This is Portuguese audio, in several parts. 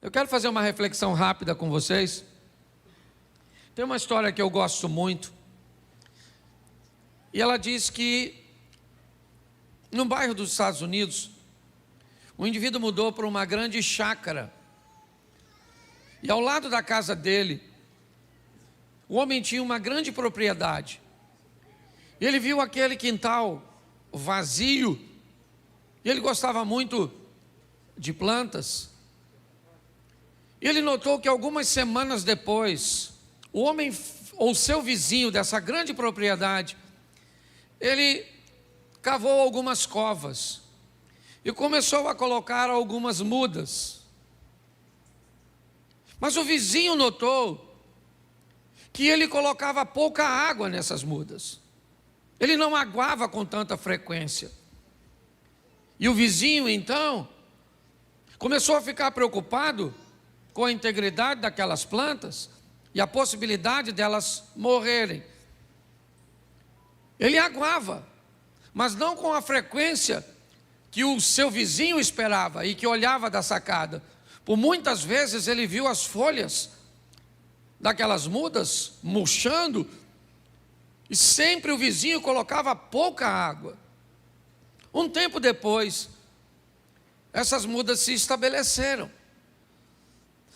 Eu quero fazer uma reflexão rápida com vocês. Tem uma história que eu gosto muito. E ela diz que, num bairro dos Estados Unidos, um indivíduo mudou para uma grande chácara. E ao lado da casa dele, o homem tinha uma grande propriedade. Ele viu aquele quintal vazio. E ele gostava muito de plantas. Ele notou que algumas semanas depois, o homem ou seu vizinho dessa grande propriedade, ele cavou algumas covas e começou a colocar algumas mudas. Mas o vizinho notou que ele colocava pouca água nessas mudas. Ele não aguava com tanta frequência. E o vizinho, então, começou a ficar preocupado com a integridade daquelas plantas e a possibilidade delas morrerem. Ele aguava, mas não com a frequência que o seu vizinho esperava e que olhava da sacada. Por muitas vezes ele viu as folhas daquelas mudas murchando e sempre o vizinho colocava pouca água. Um tempo depois, essas mudas se estabeleceram.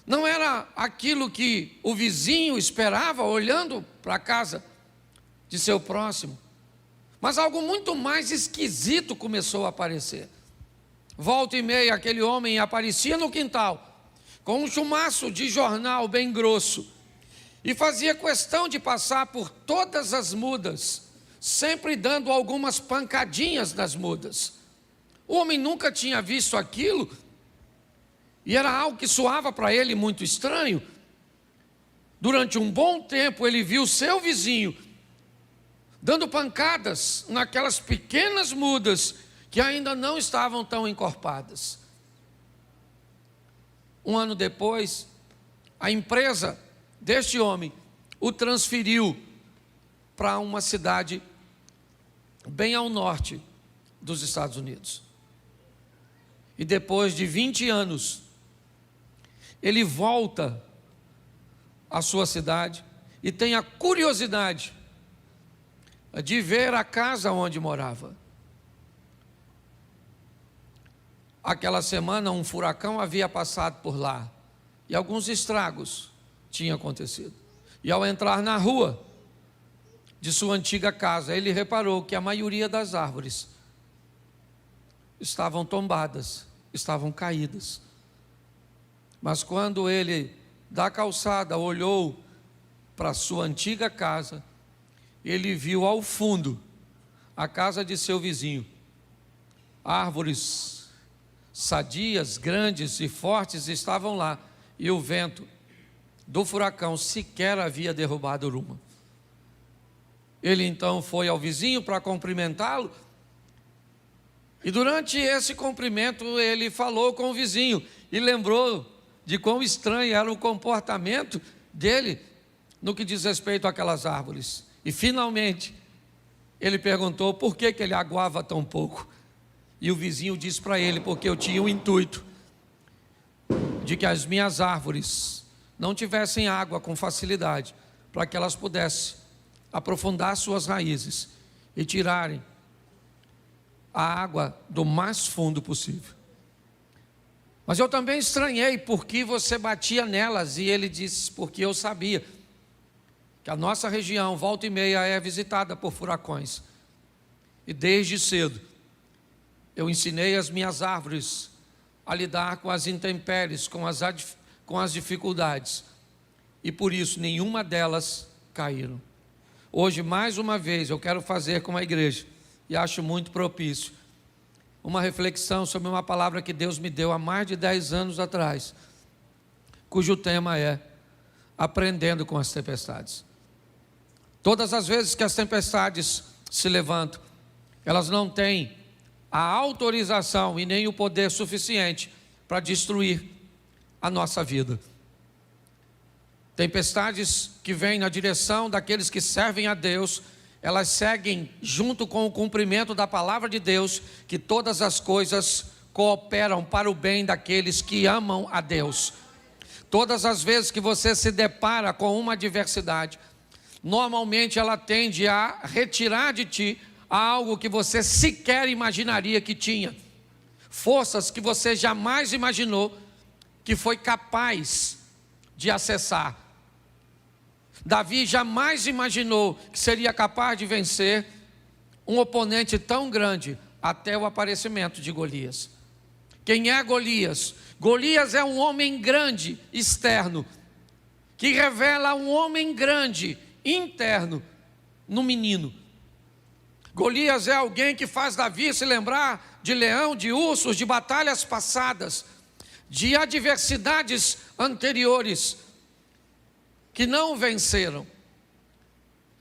Não era aquilo que o vizinho esperava olhando para a casa de seu próximo, mas algo muito mais esquisito começou a aparecer. Volta e meia aquele homem aparecia no quintal com um chumaço de jornal bem grosso e fazia questão de passar por todas as mudas, sempre dando algumas pancadinhas nas mudas. O homem nunca tinha visto aquilo e era algo que soava para ele muito estranho. Durante um bom tempo ele viu seu vizinho dando pancadas naquelas pequenas mudas que ainda não estavam tão encorpadas. Um ano depois, a empresa deste homem o transferiu para uma cidade bem ao norte dos Estados Unidos. E depois de 20 anos, ele volta à sua cidade e tem a curiosidade de ver a casa onde morava. Aquela semana um furacão havia passado por lá e alguns estragos tinham acontecido. E ao entrar na rua de sua antiga casa, ele reparou que a maioria das árvores estavam tombadas, estavam caídas. Mas quando ele, da calçada, olhou para sua antiga casa, ele viu ao fundo a casa de seu vizinho. Árvores sadias, grandes e fortes estavam lá, e o vento do furacão sequer havia derrubado uma. Ele então foi ao vizinho para cumprimentá-lo, e durante esse cumprimento ele falou com o vizinho e lembrou de quão estranho era o comportamento dele no que diz respeito àquelas árvores. E finalmente ele perguntou por que ele aguava tão pouco. E o vizinho disse para ele: porque eu tinha o intuito de que as minhas árvores não tivessem água com facilidade, para que elas pudessem aprofundar suas raízes e tirarem a água do mais fundo possível. Mas eu também estranhei porque você batia nelas. E ele disse: porque eu sabia que a nossa região, volta e meia, é visitada por furacões. E desde cedo eu ensinei as minhas árvores a lidar com as intempéries, com as dificuldades. E por isso nenhuma delas caíram. Hoje, mais uma vez, eu quero fazer com a igreja, e acho muito propício, uma reflexão sobre uma palavra que Deus me deu há mais de 10 anos atrás, cujo tema é aprendendo com as tempestades. Todas as vezes que as tempestades se levantam, elas não têm a autorização e nem o poder suficiente para destruir a nossa vida. Tempestades que vêm na direção daqueles que servem a Deus, elas seguem junto com o cumprimento da palavra de Deus, que todas as coisas cooperam para o bem daqueles que amam a Deus. Todas as vezes que você se depara com uma adversidade, normalmente ela tende a retirar de ti algo que você sequer imaginaria que tinha. Forças que você jamais imaginou que foi capaz de acessar. Davi jamais imaginou que seria capaz de vencer um oponente tão grande até o aparecimento de Golias. Quem é Golias? Golias é um homem grande, externo, que revela um homem grande, interno, no menino. Golias é alguém que faz Davi se lembrar de leão, de ursos, de batalhas passadas, de adversidades anteriores, que não venceram.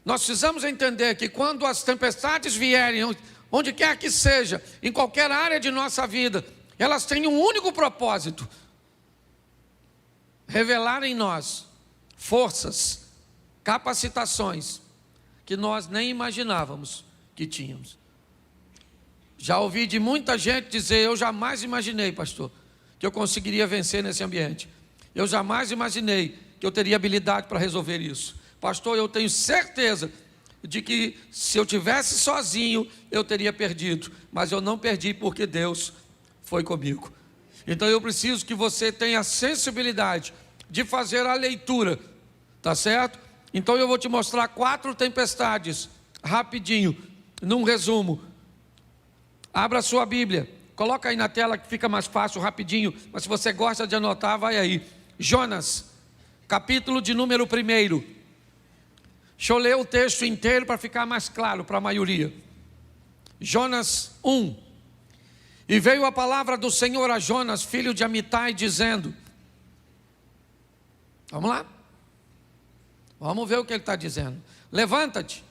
Nós precisamos entender que quando as tempestades vierem, onde quer que seja, em qualquer área de nossa vida, elas têm um único propósito: revelar em nós forças, capacitações que nós nem imaginávamos que tínhamos. Já ouvi de muita gente dizer: eu jamais imaginei, pastor, que eu conseguiria vencer nesse ambiente. Eu jamais imaginei que eu teria habilidade para resolver isso. Pastor, eu tenho certeza de que se eu tivesse sozinho, eu teria perdido. Mas eu não perdi porque Deus foi comigo. Então eu preciso que você tenha a sensibilidade de fazer a leitura, tá certo? Então eu vou te mostrar 4 tempestades, rapidinho, num resumo. Abra a sua Bíblia, coloca aí na tela que fica mais fácil, rapidinho. Mas se você gosta de anotar, vai aí. Jonas, capítulo de número 1. Deixa eu ler o texto inteiro para ficar mais claro para a maioria. Jonas 1. E veio a palavra do Senhor a Jonas, filho de Amitai, dizendo... Vamos lá? Vamos ver o que ele está dizendo. Levanta-te,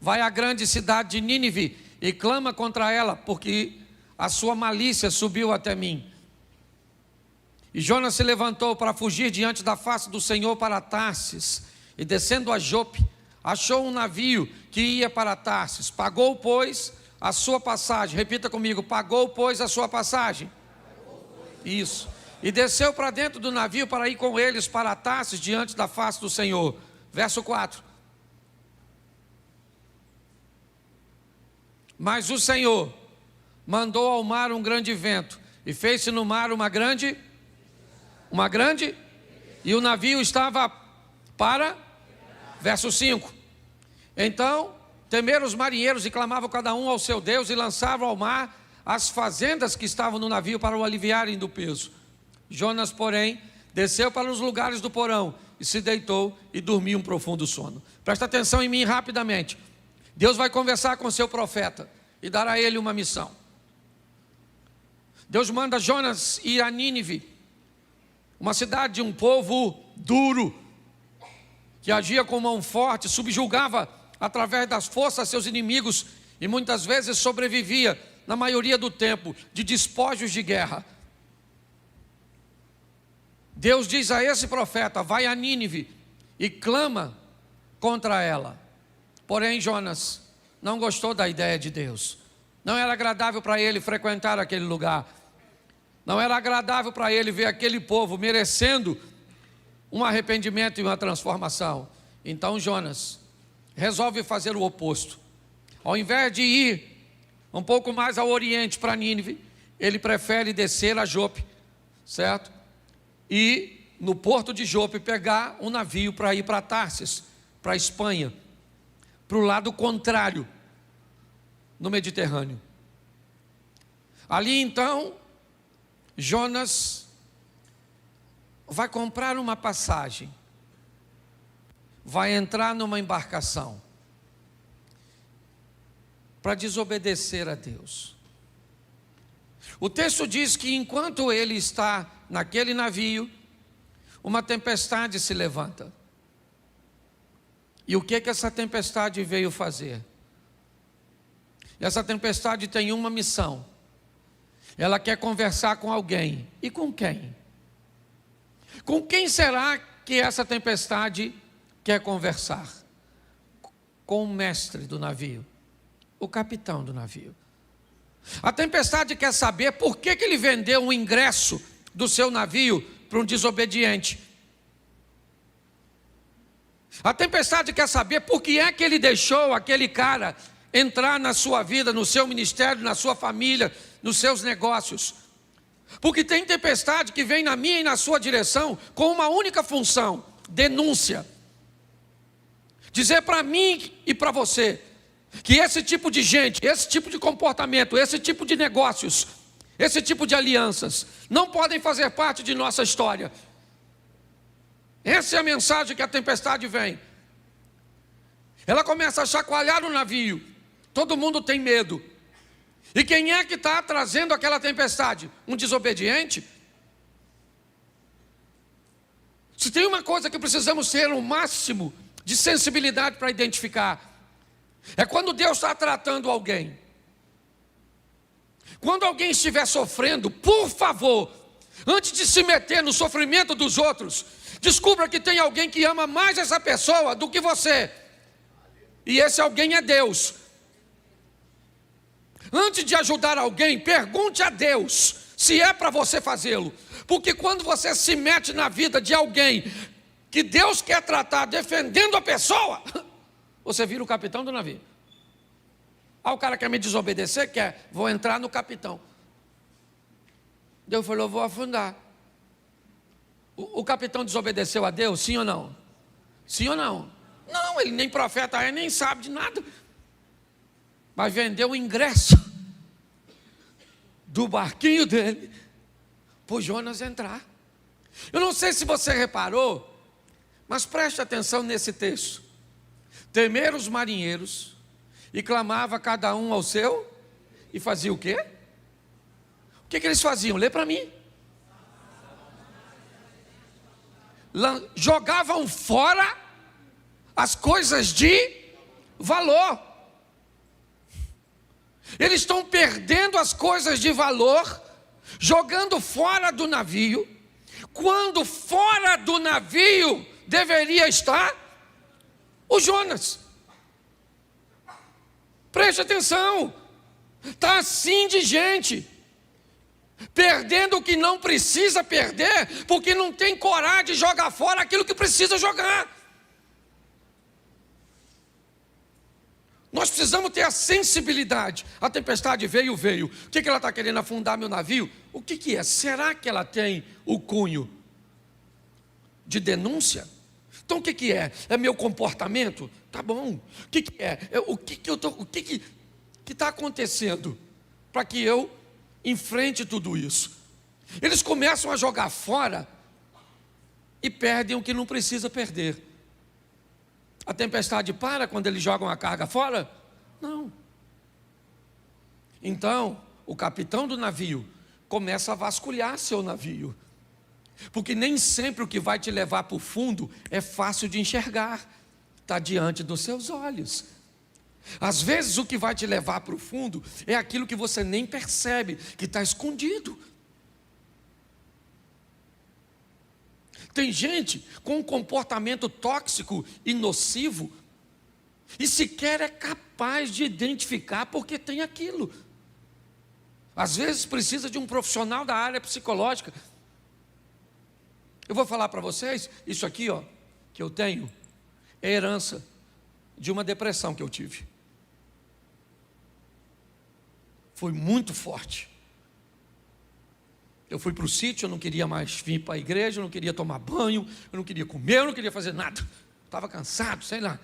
vai à grande cidade de Nínive e clama contra ela, porque a sua malícia subiu até mim. E Jonas se levantou para fugir diante da face do Senhor para Tarsis, e descendo a Jope, achou um navio que ia para Tarsis. Pagou, pois, a sua passagem. Repita comigo: pagou, pois, a sua passagem. Isso. E desceu para dentro do navio para ir com eles para Tarsis, diante da face do Senhor. Verso 4. Mas o Senhor mandou ao mar um grande vento, e fez-se no mar uma grande, e o navio estava para, verso 5. Então temeram os marinheiros e clamavam cada um ao seu Deus, e lançavam ao mar as fazendas que estavam no navio para o aliviarem do peso. Jonas, porém, desceu para os lugares do porão e se deitou e dormiu um profundo sono. Presta atenção em mim rapidamente. Deus vai conversar com seu profeta e dar a ele uma missão. Deus manda Jonas ir a Nínive, uma cidade de um povo duro, que agia com mão forte, subjugava através das forças seus inimigos e muitas vezes sobrevivia, na maioria do tempo, de despojos de guerra. Deus diz a esse profeta: vai a Nínive e clama contra ela. Porém Jonas não gostou da ideia de Deus. Não era agradável para ele frequentar aquele lugar. Não era agradável para ele ver aquele povo merecendo um arrependimento e uma transformação. Então Jonas resolve fazer o oposto. Ao invés de ir um pouco mais ao oriente para Nínive, ele prefere descer a Jope, certo? E no porto de Jope pegar um navio para ir para Tarsis, para a Espanha, para o lado contrário, no Mediterrâneo. Ali então, Jonas vai comprar uma passagem, vai entrar numa embarcação para desobedecer a Deus. O texto diz que enquanto ele está naquele navio, uma tempestade se levanta. E o que essa tempestade veio fazer? Essa tempestade tem uma missão. Ela quer conversar com alguém. E com quem? Com quem será que essa tempestade quer conversar? Com o mestre do navio, o capitão do navio. A tempestade quer saber por que ele vendeu o ingresso do seu navio para um desobediente. A tempestade quer saber por que é que ele deixou aquele cara entrar na sua vida, no seu ministério, na sua família, nos seus negócios. Porque tem tempestade que vem na minha e na sua direção com uma única função: denúncia. Dizer para mim e para você que esse tipo de gente, esse tipo de comportamento, esse tipo de negócios, esse tipo de alianças não podem fazer parte de nossa história. Essa é a mensagem que a tempestade vem. Ela começa a chacoalhar o navio. Todo mundo tem medo. E quem é que está trazendo aquela tempestade? Um desobediente? Se tem uma coisa que precisamos ter o máximo de sensibilidade para identificar, é quando Deus está tratando alguém. Quando alguém estiver sofrendo, por favor, antes de se meter no sofrimento dos outros, descubra que tem alguém que ama mais essa pessoa do que você. E esse alguém é Deus. Antes de ajudar alguém, pergunte a Deus se é para você fazê-lo. Porque quando você se mete na vida de alguém que Deus quer tratar defendendo a pessoa, você vira o capitão do navio. O cara quer me desobedecer? Quer, vou entrar no capitão. Deus falou, vou afundar. O capitão desobedeceu a Deus, sim ou não? Sim ou não? Não, ele nem profeta é, nem sabe de nada. Mas vendeu o ingresso do barquinho dele para o Jonas entrar. Eu não sei se você reparou, mas preste atenção nesse texto. Temeram os marinheiros e clamava cada um ao seu, e fazia o quê? O que eles faziam? Lê para mim. Jogavam fora as coisas de valor. Eles estão perdendo as coisas de valor, jogando fora do navio, quando fora do navio deveria estar o Jonas. Preste atenção, está assim de gente, perdendo o que não precisa perder, porque não tem coragem de jogar fora aquilo que precisa jogar. Nós precisamos ter a sensibilidade. A tempestade veio. O que ela está querendo? Afundar meu navio? O que é? Será que ela tem o cunho de denúncia? Então o que é? É meu comportamento? Tá bom. O que é? O que está acontecendo para que eu enfrente tudo isso? Eles começam a jogar fora e perdem o que não precisa perder. A tempestade para quando eles jogam a carga fora? Não. Então, o capitão do navio começa a vasculhar seu navio. Porque nem sempre o que vai te levar para o fundo é fácil de enxergar. Está diante dos seus olhos. Às vezes o que vai te levar para o fundo é aquilo que você nem percebe, que está escondido. Tem gente com um comportamento tóxico e nocivo e sequer é capaz de identificar porque tem aquilo. Às vezes precisa de um profissional da área psicológica. Eu vou falar para vocês, isso aqui que eu tenho, é herança de uma depressão que eu tive. Foi muito forte. Eu fui para o sítio, eu não queria mais vir para a igreja, eu não queria tomar banho, eu não queria comer, eu não queria fazer nada. Estava cansado, sei lá.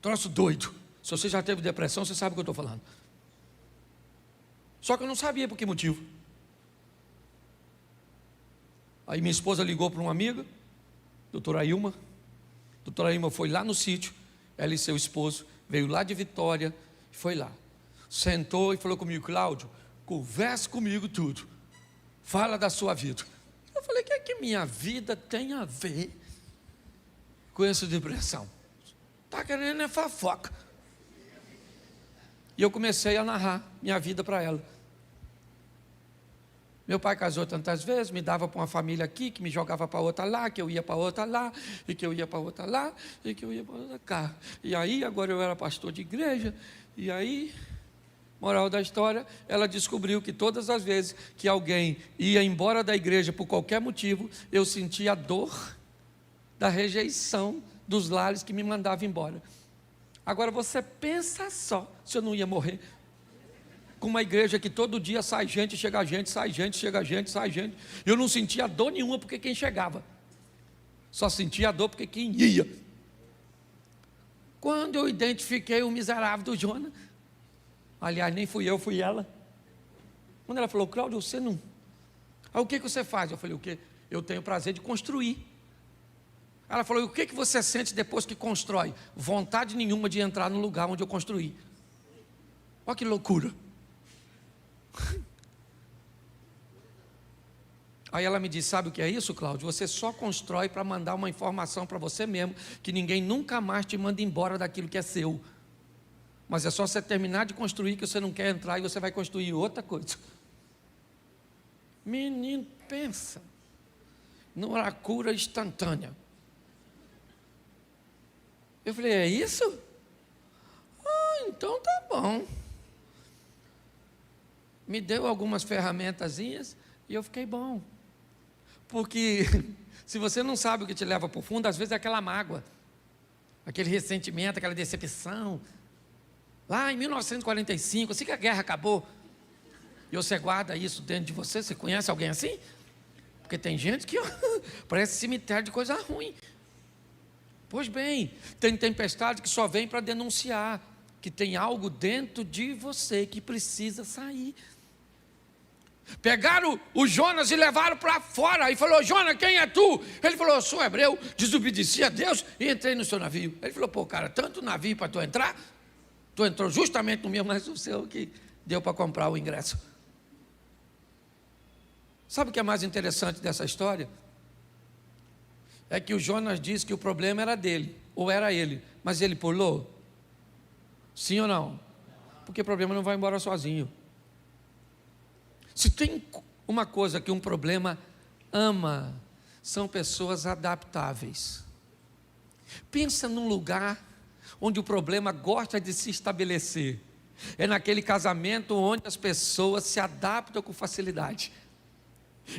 Troço doido. Se você já teve depressão, você sabe o que eu estou falando. Só que eu não sabia por que motivo. Aí minha esposa ligou para uma amiga, doutora Ilma. Doutora Ilma foi lá no sítio, ela e seu esposo, veio lá de Vitória, foi lá. Sentou e falou comigo, Cláudio, converse comigo tudo. Fala da sua vida. Eu falei, o que é que minha vida tem a ver com essa depressão? Está querendo é fofoca. E eu comecei a narrar minha vida para ela. Meu pai casou tantas vezes, me dava para uma família aqui, que me jogava para outra lá, que eu ia para outra lá, e que eu ia para outra lá, e que eu ia para outra cá. E aí, agora eu era pastor de igreja, e aí... Moral da história, ela descobriu que todas as vezes que alguém ia embora da igreja por qualquer motivo, eu sentia dor da rejeição dos lares que me mandavam embora. Agora você pensa só, se eu não ia morrer com uma igreja que todo dia sai gente, chega gente, sai gente, chega gente, sai gente. Eu não sentia dor nenhuma porque quem chegava, só sentia dor porque quem ia. Quando eu identifiquei o miserável do Jonas, aliás, nem fui eu, fui ela. Quando ela falou: Cláudio, você não... Aí o que você faz? Eu falei: o quê? Eu tenho o prazer de construir. Ela falou: e o que você sente depois que constrói? Vontade nenhuma de entrar no lugar onde eu construí. Olha que loucura. Aí ela me disse: sabe o que é isso, Cláudio? Você só constrói para mandar uma informação para você mesmo, que ninguém nunca mais te manda embora daquilo que é seu. Mas é só você terminar de construir que você não quer entrar e você vai construir outra coisa. Menino, pensa numa cura instantânea. Eu falei: é isso? Ah, então tá bom. Me deu algumas ferramentazinhas e eu fiquei bom. Porque se você não sabe o que te leva para o fundo, às vezes é aquela mágoa, aquele ressentimento, aquela decepção. Lá em 1945, assim que a guerra acabou, e você guarda isso dentro de você. Você conhece alguém assim? Porque tem gente que parece cemitério de coisa ruim. Pois bem, tem tempestade que só vem para denunciar que tem algo dentro de você que precisa sair. Pegaram o Jonas e levaram para fora. E falou: Jonas, quem é tu? Ele falou: eu sou hebreu, desobedeci a Deus e entrei no seu navio. Ele falou: pô, cara, tanto navio para tu entrar? Tu entrou justamente no meu, mas o seu que deu para comprar o ingresso. Sabe o que é mais interessante dessa história? É que o Jonas disse que o problema era dele, ou era ele, mas ele pulou? Sim ou não? Porque o problema não vai embora sozinho. Se tem uma coisa que um problema ama, são pessoas adaptáveis. Pensa num lugar onde o problema gosta de se estabelecer. É naquele casamento onde as pessoas se adaptam com facilidade.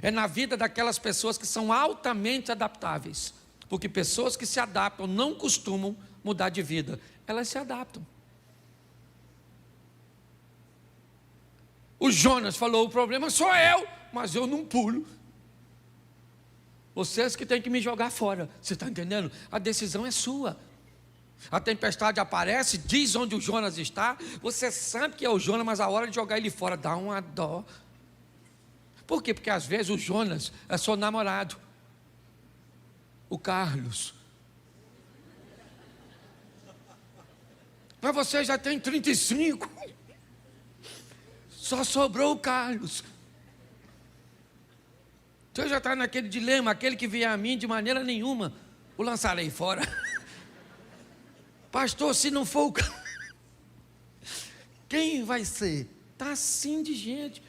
É na vida daquelas pessoas que são altamente adaptáveis. Porque pessoas que se adaptam não costumam mudar de vida. Elas se adaptam. O Jonas falou: o problema sou eu, mas eu não pulo. Vocês que têm que me jogar fora. Você está entendendo? A decisão é sua. A tempestade aparece, diz onde o Jonas está. Você sabe que é o Jonas, mas a hora de jogar ele fora dá uma dó. Por quê? Porque às vezes o Jonas é seu namorado, o Carlos. Mas você já tem 35. Só sobrou o Carlos. Você já está naquele dilema: aquele que vier a mim, de maneira nenhuma o lançarei fora. Pastor, se não for o Carlos, quem vai ser? Está assim de gente,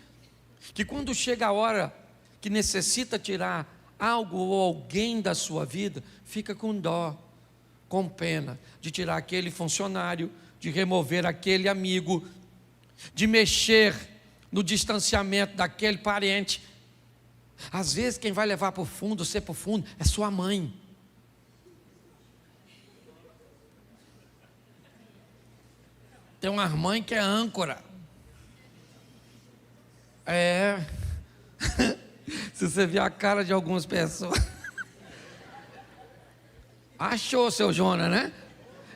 que quando chega a hora que necessita tirar algo ou alguém da sua vida, fica com dó, com pena, de tirar aquele funcionário, de remover aquele amigo, de mexer no distanciamento daquele parente. Às vezes quem vai levar para o fundo, ser para o fundo, é sua mãe. Tem uma mãe que é âncora. É. Se você ver a cara de algumas pessoas. Achou, seu Jonas, né?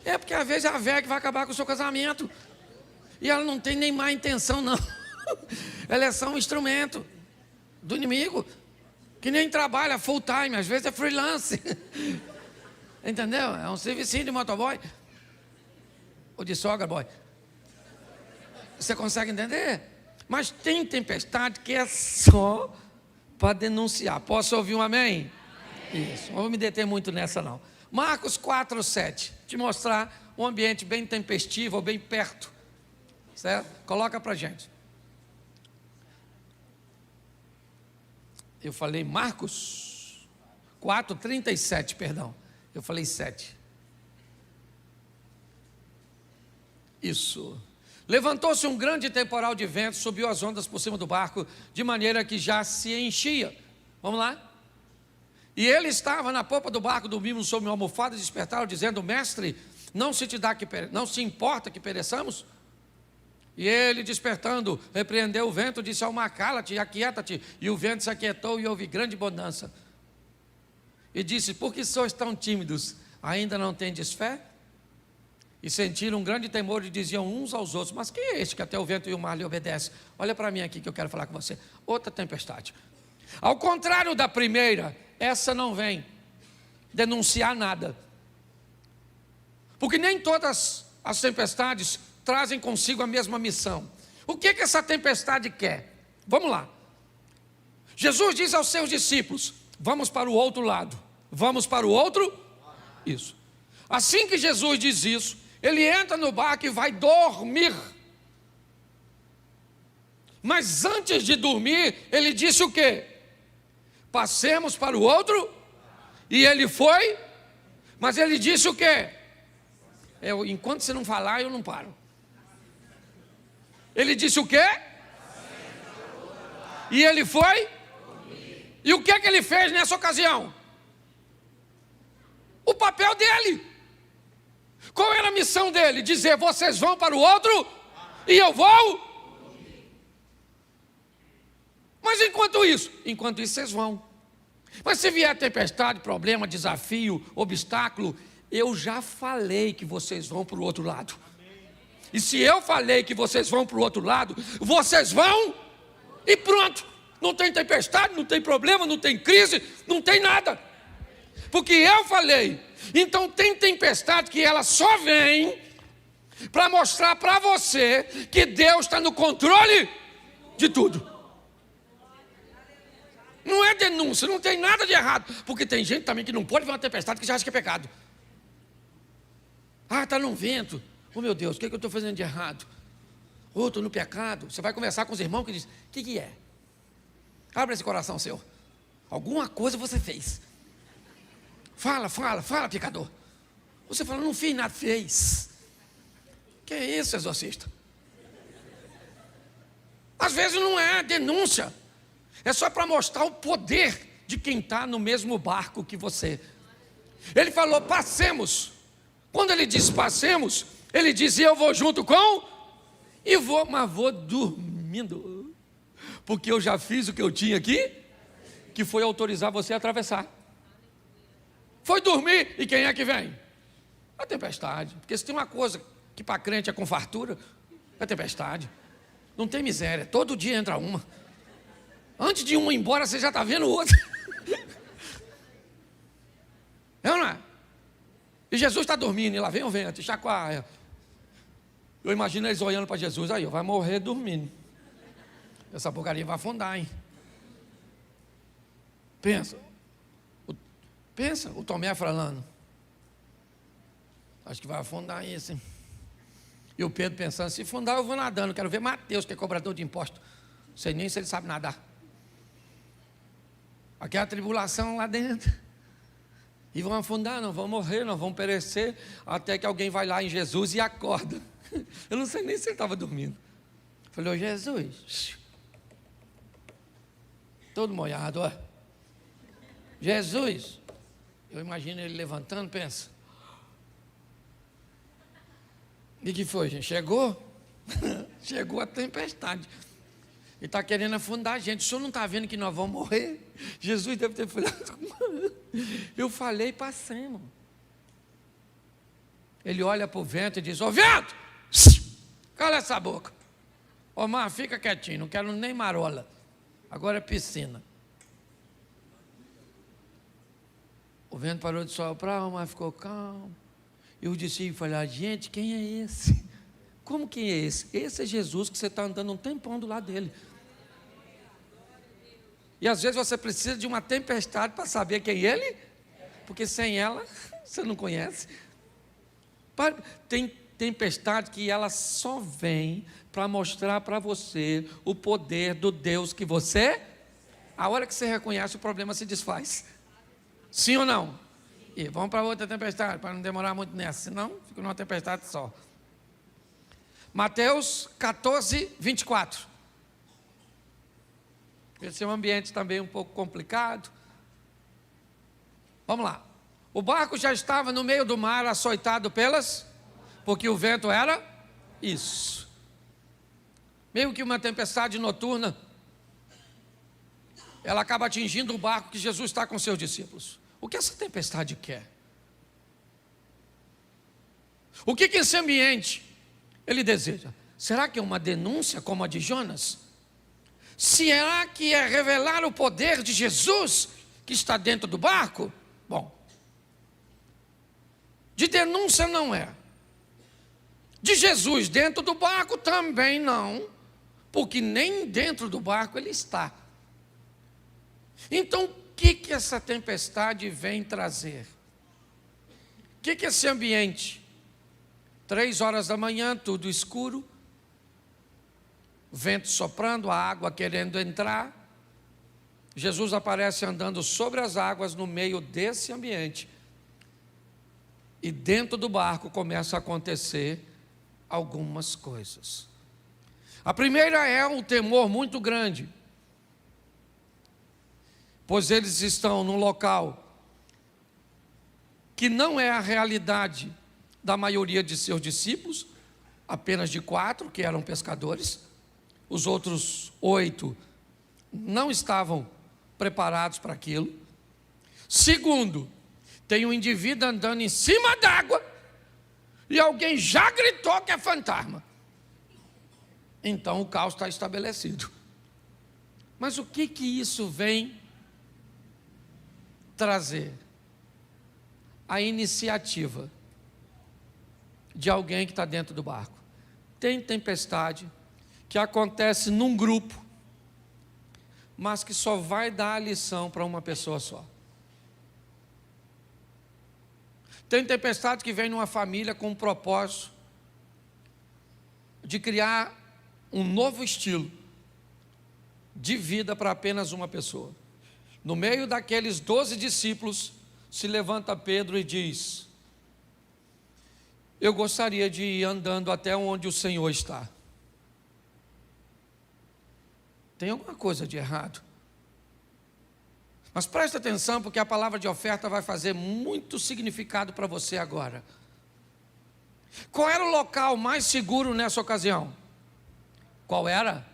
É porque às vezes é a velha que vai acabar com o seu casamento. E ela não tem nem má intenção, não. Ela é só um instrumento do inimigo, que nem trabalha full time, às vezes é freelance. Entendeu? É um servicinho de motoboy. Ou de sogra boy. Você consegue entender? Mas tem tempestade que é só para denunciar. Posso ouvir um amém? Amém. Isso, não vou me deter muito nessa não. Marcos 4:7, te mostrar um ambiente bem tempestivo, ou bem perto. Certo? Coloca para a gente. Eu falei Marcos 4:37, perdão. Eu falei 7. Isso. Levantou-se um grande temporal de vento, subiu as ondas por cima do barco, de maneira que já se enchia. Vamos lá? E ele estava na popa do barco, dormindo sobre uma almofada, e despertaram, dizendo: mestre, não se importa que pereçamos? E ele, despertando, repreendeu o vento, disse ao mar: cala-te, aquieta-te. E o vento se aquietou e houve grande bonança. E disse: por que sois tão tímidos? Ainda não tendes fé? E sentiram um grande temor e diziam uns aos outros: mas quem é este que até o vento e o mar lhe obedecem? Olha para mim aqui que eu quero falar com você. Outra tempestade. Ao contrário da primeira, essa não vem denunciar nada. Porque nem todas as tempestades trazem consigo a mesma missão. O que essa tempestade quer? Vamos lá. Jesus diz aos seus discípulos: vamos para o outro lado. Vamos para o outro? Isso. Assim que Jesus diz isso, ele entra no barco e vai dormir. Mas antes de dormir, ele disse o quê? Passemos para o outro. E ele foi. Mas ele disse o quê? Enquanto você não falar, eu não paro. Ele disse o quê? E ele foi. E o que ele fez nessa ocasião? O papel dele. Qual era a missão dele? Dizer: vocês vão para o outro e eu vou. Mas enquanto isso vocês vão. Mas se vier tempestade, problema, desafio, obstáculo, eu já falei que vocês vão para o outro lado. E se eu falei que vocês vão para o outro lado, vocês vão e pronto. Não tem tempestade, não tem problema, não tem crise, não tem nada. Porque eu falei. Então tem tempestade que ela só vem para mostrar para você que Deus está no controle de tudo. Não é denúncia, não tem nada de errado. Porque tem gente também que não pode ver uma tempestade que já acha que é pecado. Ah, está num vento. Oh meu Deus, o que eu estou fazendo de errado? Oh, estou no pecado. Você vai conversar com os irmãos que dizem: o que é? Abre esse coração seu. Alguma coisa você fez. Fala, pecador. Você fala: não fiz nada, fez. Que é isso, exorcista? Às vezes não é denúncia. É só para mostrar o poder de quem está no mesmo barco que você. Ele falou: passemos. Quando ele disse passemos, ele dizia: eu vou junto com. E vou, mas vou dormindo. Porque eu já fiz o que eu tinha aqui, que foi autorizar você a atravessar. Foi dormir, e quem é que vem? A tempestade. Porque se tem uma coisa que para crente é com fartura, é a tempestade. Não tem miséria, todo dia entra uma. Antes de uma ir embora, você já está vendo outra. É ou não é? E Jesus está dormindo, e lá vem o vento, chacoalha. Eu imagino eles olhando para Jesus: aí, vai morrer dormindo. Essa porcaria vai afundar, hein? Pensa, o Tomé falando: acho que vai afundar isso, hein? E o Pedro pensando: se afundar eu vou nadando, quero ver Mateus, que é cobrador de imposto. Não sei nem se ele sabe nadar. Aquela tribulação lá dentro. E vão afundar, não vão morrer, não vão perecer, até que alguém vai lá em Jesus e acorda. Eu não sei nem se ele estava dormindo. Falei: ô Jesus, todo molhado, ó. Jesus. Eu imagino ele levantando, pensa: e que foi, gente? Chegou? Chegou a tempestade. Ele está querendo afundar a gente. O senhor não está vendo que nós vamos morrer? Jesus deve ter falado: eu falei, passemos. Ele olha para o vento e diz: ô vento, cala essa boca. Ô mar, fica quietinho, não quero nem marola. Agora é piscina. O vento parou de soprar, o mar ficou calmo. E os discípulos falaram: gente, quem é esse? Como quem é esse? Esse é Jesus, que você está andando um tempão do lado dele. E às vezes você precisa de uma tempestade para saber quem ele é, porque sem ela você não conhece. Tem tempestade que ela só vem para mostrar para você o poder do Deus que você. A hora que você reconhece, o problema se desfaz. Sim ou não? E vamos para outra tempestade, para não demorar muito nessa, senão fica numa tempestade só. Mateus 14, 24. Esse é um ambiente também um pouco complicado. Vamos lá. O barco já estava no meio do mar, açoitado porque o vento era isso. Meio que uma tempestade noturna. Ela acaba atingindo o barco que Jesus está com seus discípulos. O que essa tempestade quer? O que esse ambiente ele deseja? Será que é uma denúncia como a de Jonas? Será que é revelar o poder de Jesus que está dentro do barco? Bom, de denúncia não é. De Jesus dentro do barco também não, porque nem dentro do barco ele está. Então, o que essa tempestade vem trazer? O que esse ambiente? 3 horas da manhã, tudo escuro, vento soprando, a água querendo entrar. Jesus aparece andando sobre as águas no meio desse ambiente. E dentro do barco começa a acontecer algumas coisas. A primeira é um temor muito grande, pois eles estão num local que não é a realidade da maioria de seus discípulos, apenas de 4 que eram pescadores. Os outros 8 não estavam preparados para aquilo. Segundo, tem um indivíduo andando em cima d'água e alguém já gritou que é fantasma. Então o caos está estabelecido. Mas o que isso vem trazer? A iniciativa de alguém que está dentro do barco. Tem tempestade que acontece num grupo, mas que só vai dar a lição para uma pessoa só. Tem tempestade que vem numa família com o propósito de criar um novo estilo de vida para apenas uma pessoa. No meio daqueles 12 discípulos, se levanta Pedro e diz: eu gostaria de ir andando até onde o Senhor está. Tem alguma coisa de errado. Mas preste atenção, porque a palavra de oferta vai fazer muito significado para você agora. Qual era o local mais seguro nessa ocasião? Qual era?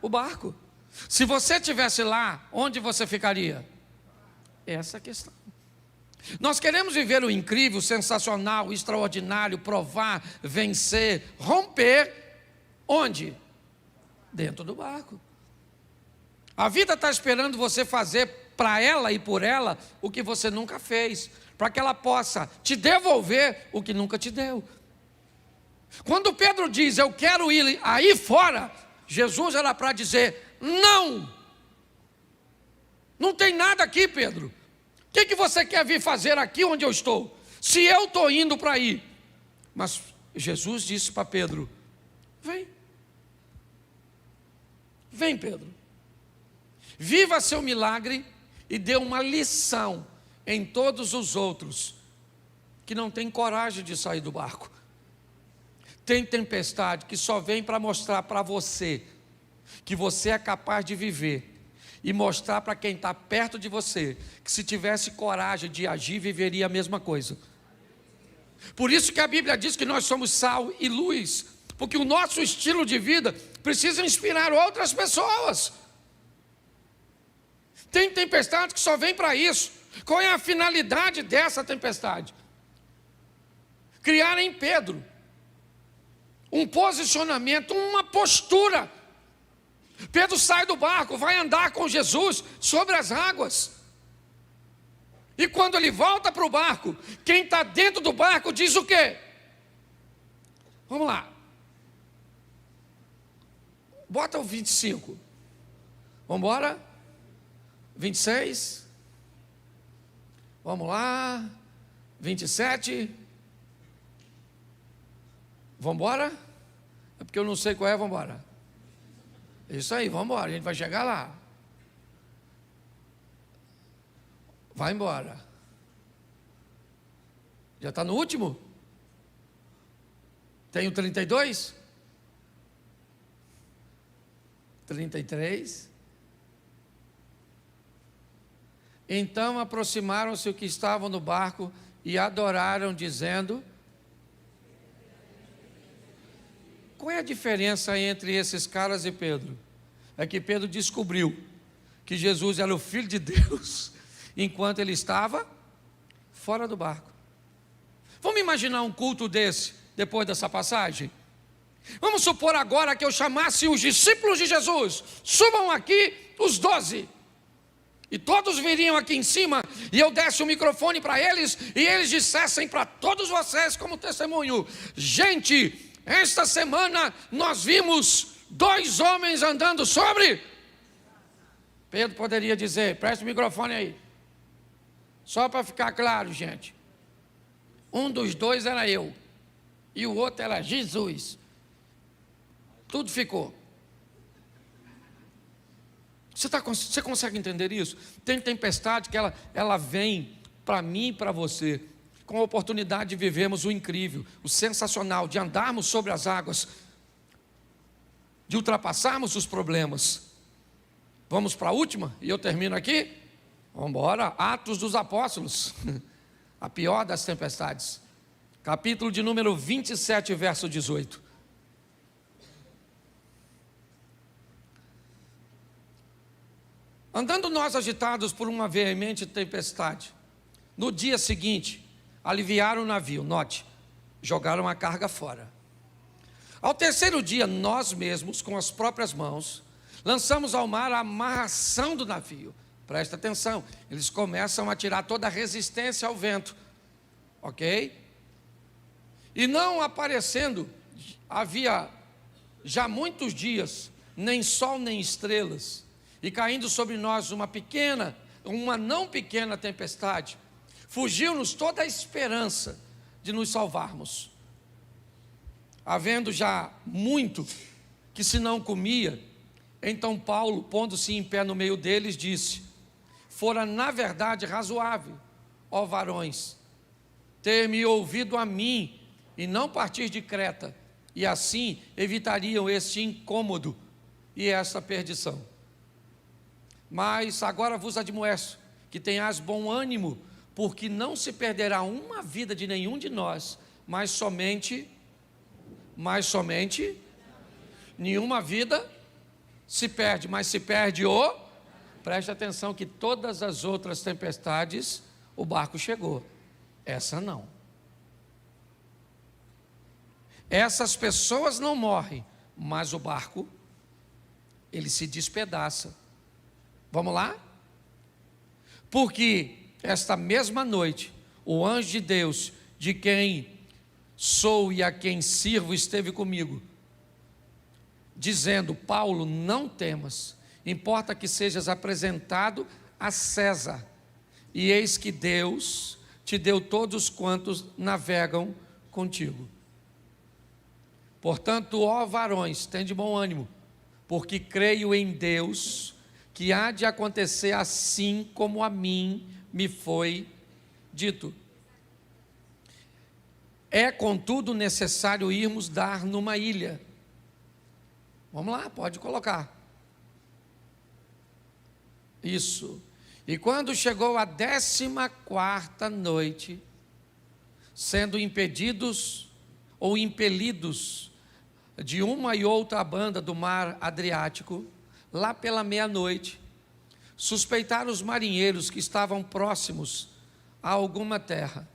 O barco. Se você estivesse lá, onde você ficaria? Essa é a questão. Nós queremos viver o incrível, sensacional, o extraordinário, provar, vencer, romper. Onde? Dentro do barco. A vida está esperando você fazer para ela e por ela o que você nunca fez, para que ela possa te devolver o que nunca te deu. Quando Pedro diz, eu quero ir aí fora, Jesus era para dizer, não, não tem nada aqui, Pedro. O que você quer vir fazer aqui onde eu estou? Se eu estou indo para aí. Mas Jesus disse para Pedro, vem. Vem, Pedro. Viva seu milagre e dê uma lição em todos os outros que não têm coragem de sair do barco. Tem tempestade que só vem para mostrar para você que você é capaz de viver e mostrar para quem está perto de você que se tivesse coragem de agir, viveria a mesma coisa. Por isso que a Bíblia diz que nós somos sal e luz, porque o nosso estilo de vida precisa inspirar outras pessoas. Tem tempestade que só vem para isso. Qual é a finalidade dessa tempestade? Criar em Pedro um posicionamento, uma postura. Pedro sai do barco, vai andar com Jesus sobre as águas. E quando ele volta para o barco, quem está dentro do barco diz o quê? Vamos lá. Bota o 25. Vamos embora? 26. Vamos lá. 27. Vamos embora? É porque eu não sei qual é, vamos embora. Isso aí, vamos embora, a gente vai chegar lá. Vai embora. Já está no último? Tem o 32? 33. Então aproximaram-se os que estavam no barco e adoraram, dizendo... Qual é a diferença entre esses caras e Pedro? É que Pedro descobriu que Jesus era o Filho de Deus, enquanto ele estava fora do barco. Vamos imaginar um culto desse, depois dessa passagem? Vamos supor agora que eu chamasse os discípulos de Jesus, subam aqui os 12, e todos viriam aqui em cima, e eu desse o microfone para eles, e eles dissessem para todos vocês como testemunho: gente, esta semana nós vimos 2 homens andando sobre... Pedro poderia dizer: presta o microfone aí. Só para ficar claro, gente. Um dos 2 era eu, e o outro era Jesus. Tudo ficou. Você consegue entender isso? Tem tempestade que ela vem para mim e para você, com a oportunidade de vivermos o incrível, o sensacional, de andarmos sobre as águas, de ultrapassarmos os problemas. Vamos para a última, e eu termino aqui? Vamos embora. Atos dos Apóstolos, a pior das tempestades, capítulo de número 27, verso 18. Andando nós agitados por uma veemente tempestade, no dia seguinte, aliviaram o navio, note, jogaram a carga fora. Ao 3º dia, nós mesmos, com as próprias mãos, lançamos ao mar a amarração do navio. Presta atenção, eles começam a tirar toda a resistência ao vento, ok? E não aparecendo, havia já muitos dias, nem sol nem estrelas, e caindo sobre nós uma não pequena tempestade, fugiu-nos toda a esperança de nos salvarmos. Havendo já muito que se não comia, então Paulo, pondo-se em pé no meio deles, disse: fora na verdade razoável, ó varões, ter-me ouvido a mim e não partir de Creta, e assim evitariam este incômodo e esta perdição. Mas agora vos admoesto que tenhais bom ânimo, porque não se perderá uma vida de nenhum de nós, mas somente nenhuma vida se perde, mas se perde preste atenção que todas as outras tempestades, o barco chegou, essa não. Essas pessoas não morrem, mas o barco, ele se despedaça. Vamos lá? Porque esta mesma noite, o anjo de Deus, de quem sou e a quem sirvo, esteve comigo, dizendo: Paulo, não temas, importa que sejas apresentado a César, e eis que Deus te deu todos quantos navegam contigo. Portanto, ó varões, tende bom ânimo, porque creio em Deus, que há de acontecer assim como a mim me foi dito. É, contudo, necessário irmos dar numa ilha. Vamos lá, pode colocar. Isso. E quando chegou a 14ª noite, sendo impedidos ou impelidos de uma e outra banda do mar Adriático, lá pela meia-noite, suspeitaram os marinheiros que estavam próximos a alguma terra,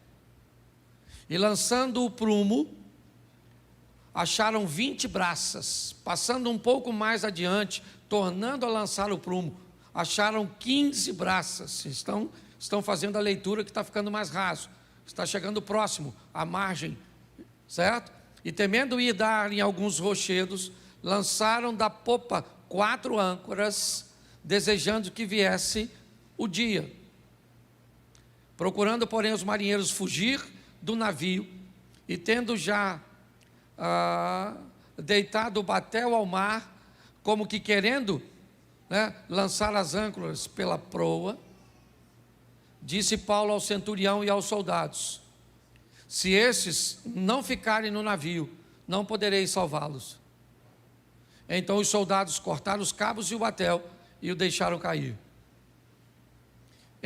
e lançando o prumo, acharam 20 braças. Passando um pouco mais adiante, tornando a lançar o prumo, acharam 15 braças. Estão fazendo a leitura que está ficando mais raso, está chegando próximo à margem, certo? E temendo ir dar em alguns rochedos, lançaram da popa 4 âncoras, desejando que viesse o dia. Procurando, porém, os marinheiros fugir do navio, e tendo já deitado o batel ao mar, como que querendo, lançar as âncoras pela proa, disse Paulo ao centurião e aos soldados: se estes não ficarem no navio, não poderei salvá-los. Então os soldados cortaram os cabos e o batel e o deixaram cair.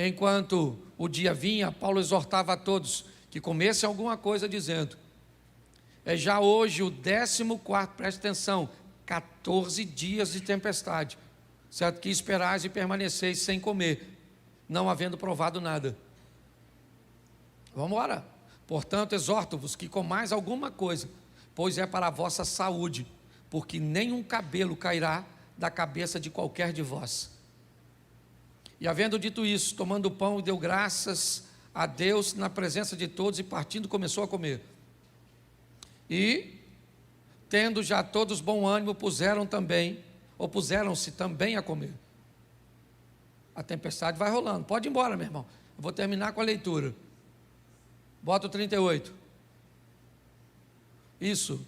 enquanto o dia vinha, Paulo exortava a todos que comessem alguma coisa, dizendo: é já hoje o 14º, preste atenção, 14 dias de tempestade, certo? Que esperais e permaneceis sem comer, não havendo provado nada. Vamos embora. Portanto, exorto-vos que comais alguma coisa, pois é para a vossa saúde, porque nenhum cabelo cairá da cabeça de qualquer de vós. E havendo dito isso, tomando o pão, deu graças a Deus na presença de todos, e partindo começou a comer. E, tendo já todos bom ânimo, puseram-se também a comer. A tempestade vai rolando. Pode ir embora, meu irmão. Eu vou terminar com a leitura. Bota o 38. Isso.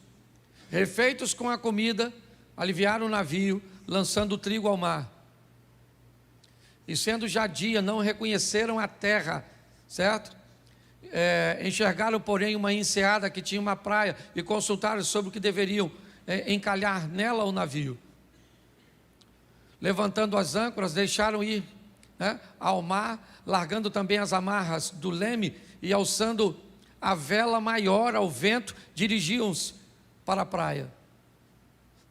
Refeitos com a comida, aliviaram o navio, lançando o trigo ao mar. E sendo já dia, não reconheceram a terra, certo? Enxergaram, porém, uma enseada que tinha uma praia, e consultaram sobre o que deveriam encalhar nela o navio. Levantando as âncoras, deixaram ir ao mar, largando também as amarras do leme, e alçando a vela maior ao vento, dirigiam-se para a praia.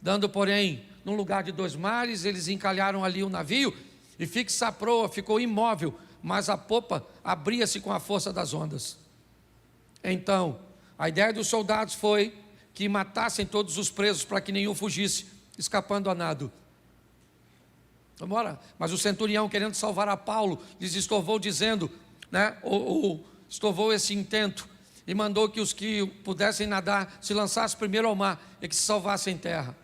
Dando, porém, num lugar de 2 mares, eles encalharam ali o navio, e fixa a proa, ficou imóvel, mas a popa abria-se com a força das ondas. Então, a ideia dos soldados foi que matassem todos os presos, para que nenhum fugisse, escapando a nado. Vamos embora. Mas o centurião, querendo salvar a Paulo, lhes estorvou, dizendo, estorvou esse intento, e mandou que os que pudessem nadar se lançassem primeiro ao mar, e que se salvassem em terra.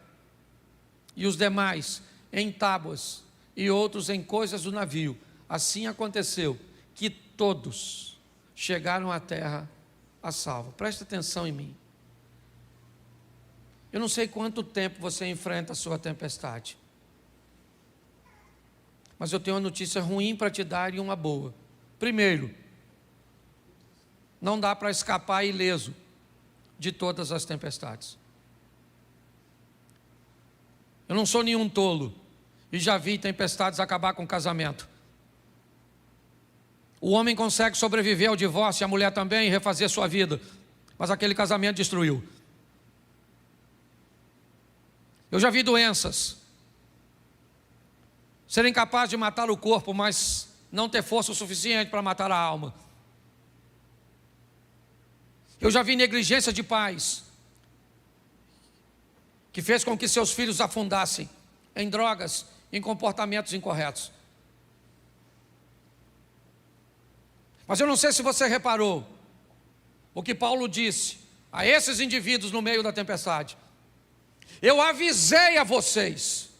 E os demais em tábuas, e outros em coisas do navio. Assim aconteceu, que todos chegaram à terra a salvo. Preste atenção em mim. Eu não sei quanto tempo você enfrenta a sua tempestade, mas eu tenho uma notícia ruim para te dar e uma boa. Primeiro, não dá para escapar ileso de todas as tempestades. Eu não sou nenhum tolo, e já vi tempestades acabar com o casamento. O homem consegue sobreviver ao divórcio, e a mulher também, e refazer sua vida, mas aquele casamento destruiu. Eu já vi doenças serem capazes de matar o corpo, mas não ter força o suficiente para matar a alma. Eu já vi negligência de pais que fez com que seus filhos afundassem em drogas, em comportamentos incorretos. Mas eu não sei se você reparou o que Paulo disse a esses indivíduos no meio da tempestade. Eu avisei a vocês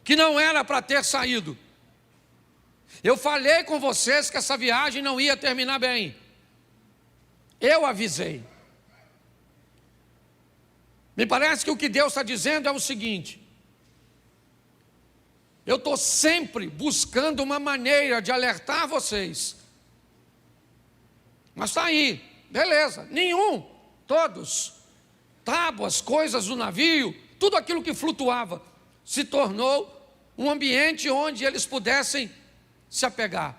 que não era para ter saído. Eu falei com vocês que essa viagem não ia terminar bem. Eu avisei. Me parece que o que Deus está dizendo é o seguinte: eu estou sempre buscando uma maneira de alertar vocês. Mas está aí, beleza, nenhum, todos, tábuas, coisas do navio, tudo aquilo que flutuava, se tornou um ambiente onde eles pudessem se apegar.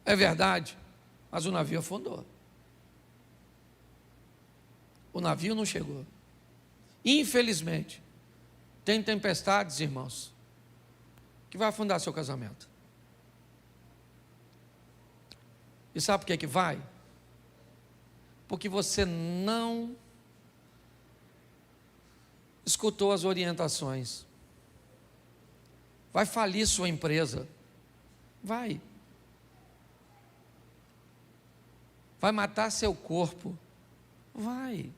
É verdade, mas o navio afundou. O navio não chegou. Infelizmente, tem tempestades, irmãos, que vai afundar seu casamento. E sabe por que vai? Porque você não escutou as orientações. Vai falir sua empresa. Vai matar seu corpo. Vai.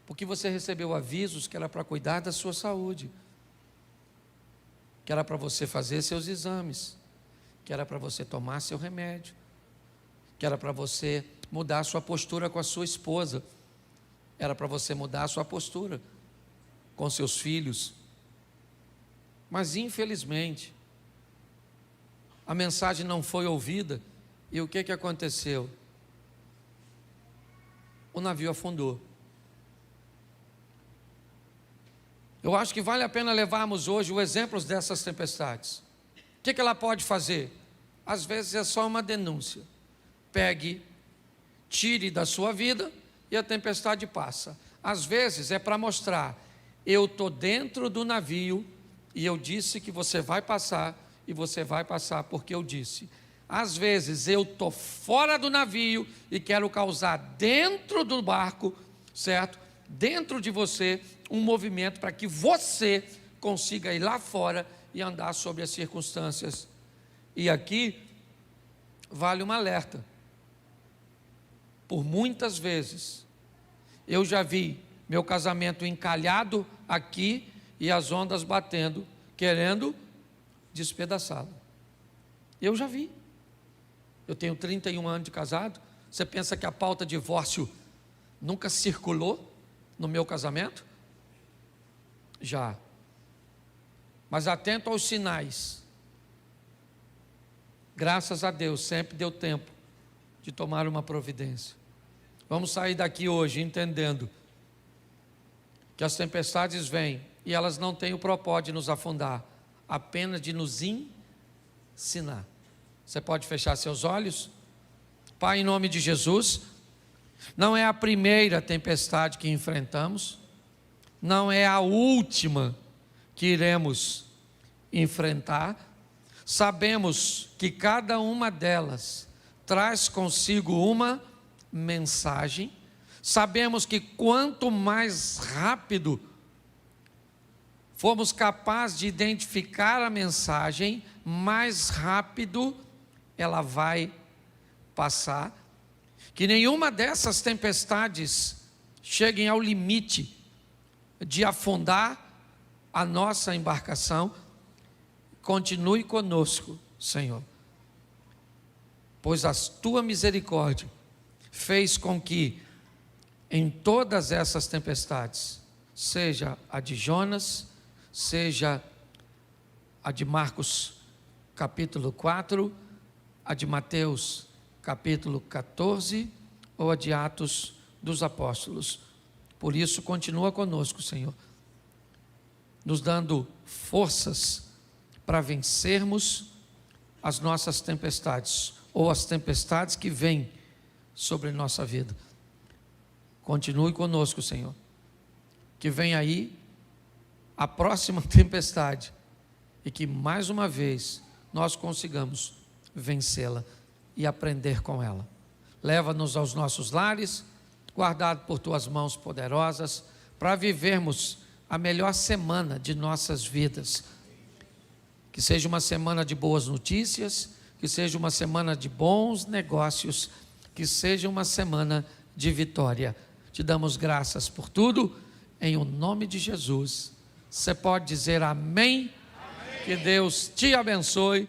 Porque você recebeu avisos que era para cuidar da sua saúde, que era para você fazer seus exames, que era para você tomar seu remédio, que era para você mudar a sua postura com a sua esposa, era para você mudar a sua postura com seus filhos. Mas infelizmente a mensagem não foi ouvida, e o que aconteceu? O navio afundou. Eu acho que vale a pena levarmos hoje os exemplos dessas tempestades. que ela pode fazer? Às vezes é só uma denúncia. Pegue, tire da sua vida e a tempestade passa. Às vezes é para mostrar, eu estou dentro do navio e eu disse que você vai passar, e você vai passar porque eu disse. Às vezes eu estou fora do navio e quero causar dentro do barco, certo? Dentro de você, um movimento para que você consiga ir lá fora e andar sobre as circunstâncias. E aqui vale um alerta. Por muitas vezes eu já vi meu casamento encalhado aqui e as ondas batendo, querendo despedaçá-lo. Eu já vi. Eu tenho 31 anos de casado. Você pensa que a pauta divórcio nunca circulou no meu casamento? Já. Mas atento aos sinais. Graças a Deus, sempre deu tempo de tomar uma providência. Vamos sair daqui hoje entendendo que as tempestades vêm e elas não têm o propósito de nos afundar, apenas de nos ensinar. Você pode fechar seus olhos? Pai, em nome de Jesus, não é a primeira tempestade que enfrentamos, não é a última que iremos enfrentar. Sabemos que cada uma delas traz consigo uma mensagem. Sabemos que quanto mais rápido formos capazes de identificar a mensagem, mais rápido ela vai passar. Que nenhuma dessas tempestades cheguem ao limite de afundar a nossa embarcação. Continue conosco, Senhor, pois a tua misericórdia fez com que em todas essas tempestades, seja a de Jonas, seja a de Marcos capítulo 4, a de Mateus capítulo 14, ou a de Atos dos Apóstolos. Por isso, continua conosco, Senhor, nos dando forças para vencermos as nossas tempestades, ou as tempestades que vêm sobre nossa vida. Continue conosco, Senhor, que vem aí a próxima tempestade, e que mais uma vez nós consigamos vencê-la e aprender com ela. Leva-nos aos nossos lares, guardado por tuas mãos poderosas, para vivermos a melhor semana de nossas vidas. Que seja uma semana de boas notícias, que seja uma semana de bons negócios, que seja uma semana de vitória. Te damos graças por tudo, em o nome de Jesus. Você pode dizer amém? Amém. Que Deus te abençoe.